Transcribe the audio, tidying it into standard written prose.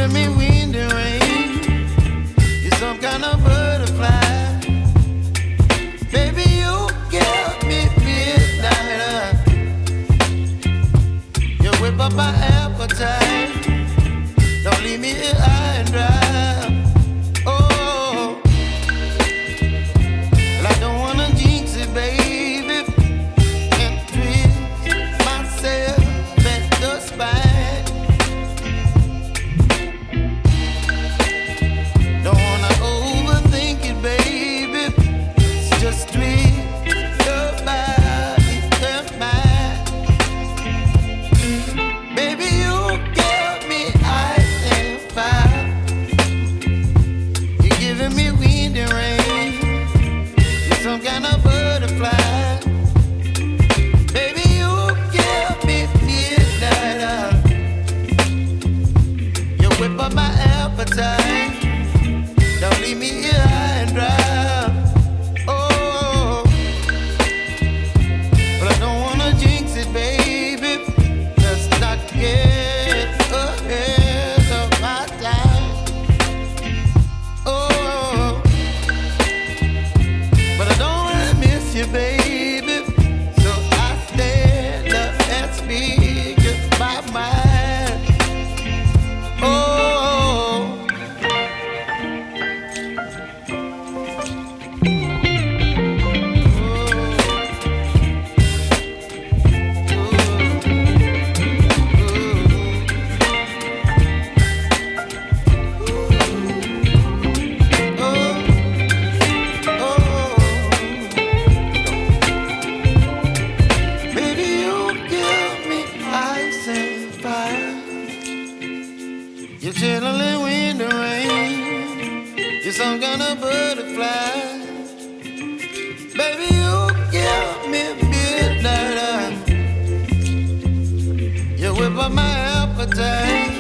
giving me wind and rain. You're some kind of butterfly. Baby, you give me midnight. You whip up my appetite. Don't leave me here high and dry. Oh, well, I don't wanna jinx it, baby, and twist myself at the spine. Don't wanna overthink it, baby. It's just twist your body and mine. Baby, you give me ice and fire. You're giving me wind and rain. You're some kind of butterfly. Baby, you give me midnight. You whip up my appetite. Don't leave me here high and dry. Oh, but I don't wanna jinx it, baby. Let's not get ahead of my time. Oh, but I don't wanna miss you, baby. So I stand up and speak my mind. Oh. Baby, you give me ice and fire. You're chilling wind and rain. You're some kind of butterfly. Baby, you give me midnight. You whip up my appetite.